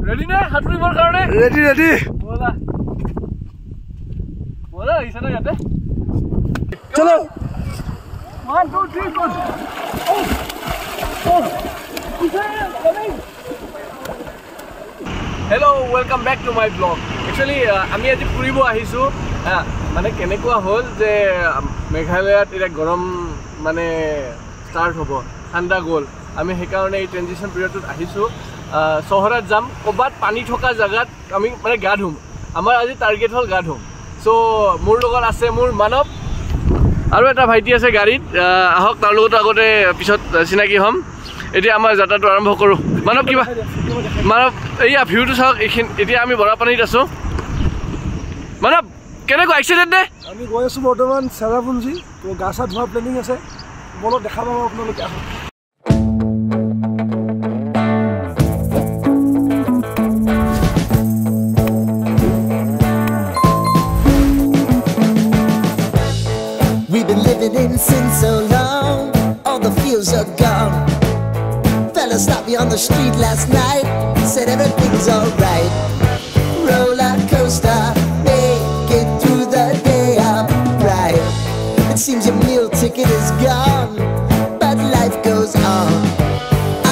Ready na? Hatribar karone? Ready, ready. Bola. Bola, isa na yate. Chalo. 1, 2, 3, go. Oh. Oh. Hello, welcome back to my vlog. Actually, আমি আজি ফুৰিব আহিছো মানে কেনেকুৱা হল যে মেঘালয়ত এটা গৰম মানে স্টাৰ্ট হ'ব ঠাণ্ডা গ'ল আমি সেই কাৰণে এই ট্ৰানজিশন পিৰিয়ডত আহিছো চহৰত যাম কবাত পানী থকা জায়গাত আমি মানে গা ধুম আমাৰ আজি টাৰ্গেট হল গা ধুম সো মোৰ লগত আছে মোৰ মানৱ আৰু এটা ভাইটি আছে গাড়ীত আহক তাৰ লগত আগতে পিছত চিনাকি হম এতিয়া আমাৰ যাত্ৰাটো আৰম্ভ কৰো মানৱ কিবা মানৱ এইয়া ভিউটো চাওক এতিয়া আমি বৰাপানীত আছো মানৱ কেনেকুৱা এক্সিডেণ্ট দে আমি গৈ আছো বৰ্তমান চেৰাপুঞ্জী তো গাছা ধোৱা প্লেনিং আছে বলো দেখা পাব আপোনালোকে আহক We've been living in sin so long, all the feels are gone. Fella stopped me on the street last night, said everything's alright. Roller coaster, make it through the day, I'm right. It seems your meal ticket is gone, but life goes on.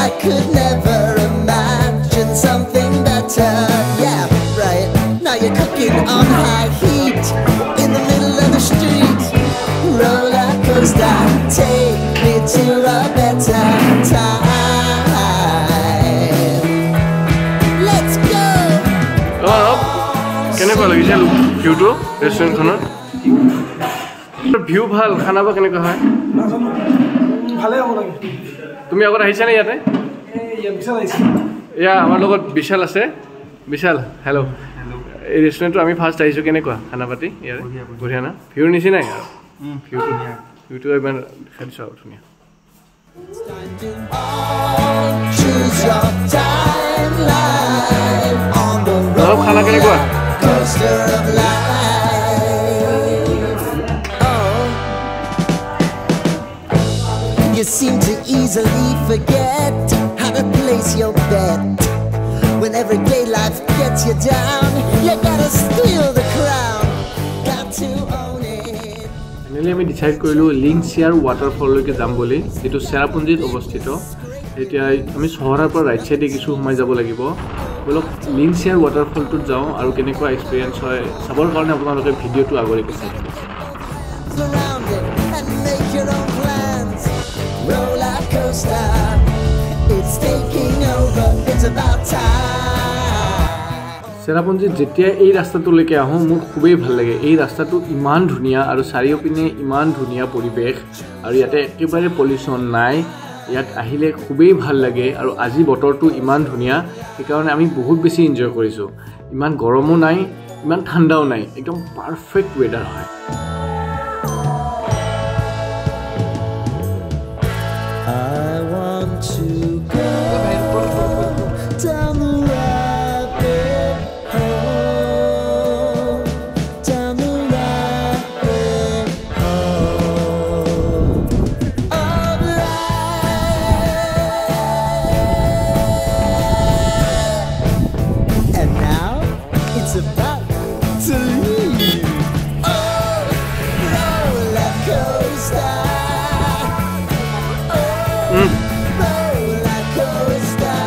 I could never imagine something better. Yeah, right. Now you're cooking on high heat in the middle of the street. Roller coaster, take me to a better time. Let's go. কেনেকুৱা লাগিছে ভিউটো ৰেষ্টুৰেণ্টখনৰ view ভাল খানা বা কেনেকুৱা হয় ভালে হ'ব লাগে তুমি আগত আহিছা নে ইয়াতে এয়া আমাৰ লগত বিশাল আছে বিশাল হেল্ল' এই ৰেষ্টুৰেণ্টটো আমি ফাৰ্ষ্ট আহিছোঁ কেনেকুৱা খানা পাতি ইয়াৰে বঢ়িয়া না ভিউৰ নিচিনাই আৰু ভিউটো ইমান দেখাই দিছোঁ আৰু ধুনীয়া Choose your timeline on the অলপ খানা কেনেকুৱা coaster of life. Oh, you seem to easily forget how to place your bet. When everyday life gets you down, you gotta steal the crown. Got to own it. Finally আমি decide কৰিলোঁ লিংচিয়াৰ ৱাটাৰফললৈকে যাম বুলি যিটো চেৰাপুঞ্জীত অৱস্থিত এতিয়া আমি চহৰৰ পৰা ৰাইট চাইডে কিছু সোমাই যাব লাগিব বলক লিংচিয়াৰ ৱাটাৰফলটোত যাওঁ আৰু কেনেকুৱা এক্সপিৰিয়েঞ্চ হয় চাবৰ কাৰণে আপোনালোকে ভিডিঅ'টো আগলৈকে চাই থাকিব Surround it and make your own plans. Roller coaster, it's taking over. It's about time. চেৰাপুঞ্জীত যেতিয়া এই ৰাস্তাটোলৈকে আহোঁ মোৰ খুবেই ভাল লাগে এই ৰাস্তাটো ইমান ধুনীয়া আৰু চাৰিওপিনে ইমান ধুনীয়া পৰিৱেশ আৰু ইয়াতে একেবাৰে পলিউশ্যন নাই ইয়াত আহিলে খুবেই ভাল লাগে আৰু আজি বতৰটো ইমান ধুনীয়া সেইকাৰণে আমি বহুত বেছি এনজয় কৰিছোঁ ইমান গৰমো নাই ইমান ঠাণ্ডাও নাই একদম পাৰফেক্ট ৱেডাৰ হয় I want to go down the rabbit hole, down the rabbit hole of life. And now it's about to leave. Oh, roller coaster. Roller coaster.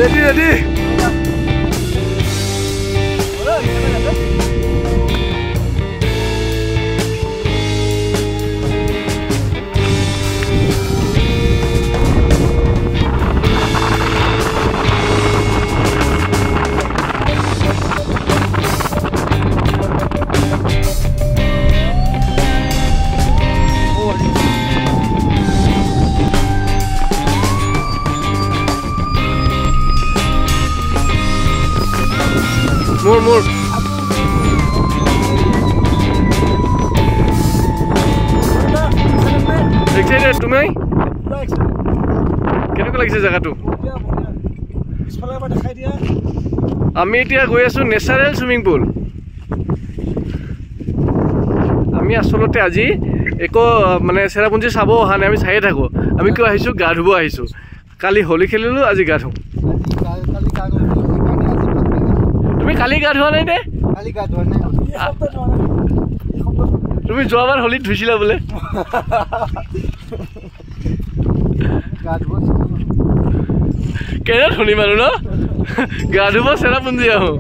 Ready, ready. More. Excited. তুমি পুৰা excited কেনেকুৱা লাগিছে জেগাটো বঢ়িয়া বঢ়িয়া পিছফালে এবাৰ দেখাই দিয়া আমি এতিয়া গৈ আছোঁ নেচাৰেল চুইমিং পুল আমি আচলতে আজি একো মানে চেৰাপুঞ্জী চাব অহা নাই আমি চায়ে থাকোঁ আমি কিয় আহিছোঁ গা ধুব আহিছোঁ কালি হোলী খেলিলোঁ আজি গা ধুওঁ তুমি কালি গা ধোৱা নাই নে তুমি যোৱাবাৰ হোলীত ধুইছিলা বোলে কেনে ধনী মানুহ ন গা ধুব চেৰাপুঞ্জী আহোঁ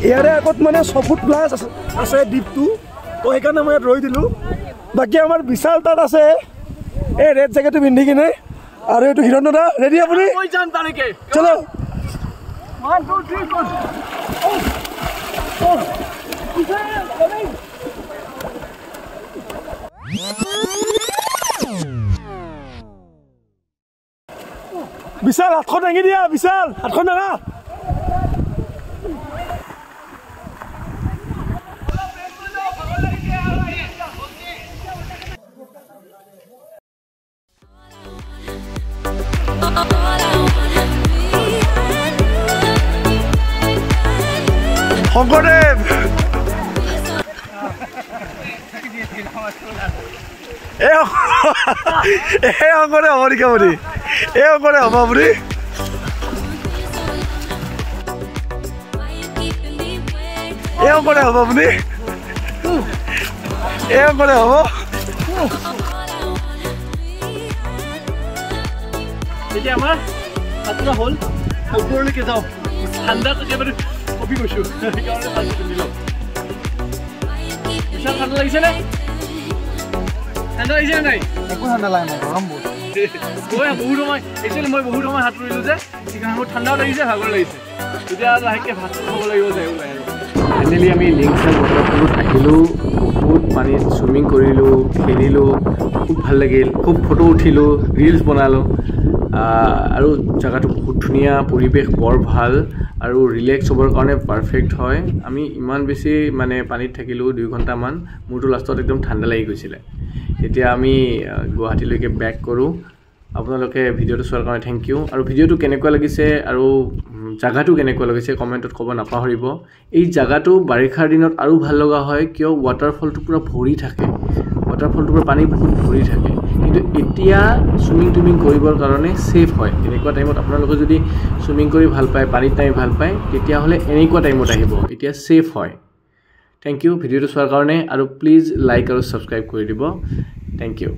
ইয়াৰে আগত মানে 6 ফুট প্লাছ আছে দ্বীপটো তো সেইকাৰণে মই ইয়াত ৰৈ দিলোঁ বাকী আমাৰ বিশাল তাত আছে এই ৰেড জেকেটটো পিন্ধি কিনে আৰু এইটো হিৰণ দাদা ৰেডি আপুনি চলো 1 2 3 go বিশাল হাতখন দাঙি দিয়া বিশাল হাতখন দাঙা শংকৰদেৱ এই শংকৰদেৱ হ'ব নেকি আপুনি এই শংকৰদেৱ হ'ব আপুনি এই শংকৰদেৱ হ'ব আপুনি এই শংকৰদেৱ হ'ব এতিয়া আমাৰ সাঁতোৰা হ'ল ওপৰলৈকে যাওঁ ঠাণ্ডাত একেবাৰে কপি গৈছোঁ সেইকাৰণে পানী পিন্ধিলোঁ বিশাল ঠাণ্ডা লাগিছেনে ঠাণ্ডা লাগিছে নাই একো ঠাণ্ডা লাগে নাই গৰম বহুত মই বহুত সময় সাঁতুৰিলোঁ যে সেইকাৰণে মোৰ ঠাণ্ডাও লাগিছে ভাগৰ লাগিছে তেতিয়া লাহেকৈ ভাত খাব লাগিব যায় ওলাই আৰু ফাইনেলি আমি লিংচাল ৱাটাৰফলত আহিলোঁ বহুত পানীত চুইমিং কৰিলোঁ খেলিলোঁ খুব ভাল লাগিল খুব ফটো উঠিলোঁ ৰিলছ বনালোঁ আৰু জেগাটো বহুত ধুনীয়া পৰিৱেশ বৰ ভাল আৰু ৰিলেক্স হ'বৰ কাৰণে পাৰফেক্ট হয় আমি ইমান বেছি মানে পানীত থাকিলোঁ 2 ঘণ্টামান মোৰতো লাষ্টত একদম ঠাণ্ডা লাগি গৈছিলে এতিয়া আমি গুৱাহাটীলৈকে বেক কৰোঁ আপোনালোকে ভিডিঅ'টো চোৱাৰ কাৰণে থেংক ইউ আৰু ভিডিঅ'টো কেনেকুৱা লাগিছে আৰু জাগাটো কেনেকুৱা লাগিছে কমেণ্টত ক'ব নাপাহৰিব এই জাগাটো বাৰিষাৰ দিনত আৰু ভাল লগা হয় কিয় ৱাটাৰফলটো পুৰা ভৰি থাকে ৱাটাৰফলটো পুৰা পানী বহুত ভৰি থাকে কিন্তু এতিয়া চুইমিং কৰিবৰ কাৰণে সেফ হয় এনেকুৱা টাইমত আপোনালোকে যদি চুইমিং কৰি ভাল পায় পানীত নামি ভাল পায় তেতিয়াহ'লে এনেকুৱা টাইমত আহিব এতিয়া সেফ হয় থেংক ইউ ভিডিঅ'টো চোৱাৰ কাৰণে আৰু প্লিজ লাইক আৰু সাবস্ক্ৰাইব কৰি দিব থেংক ইউ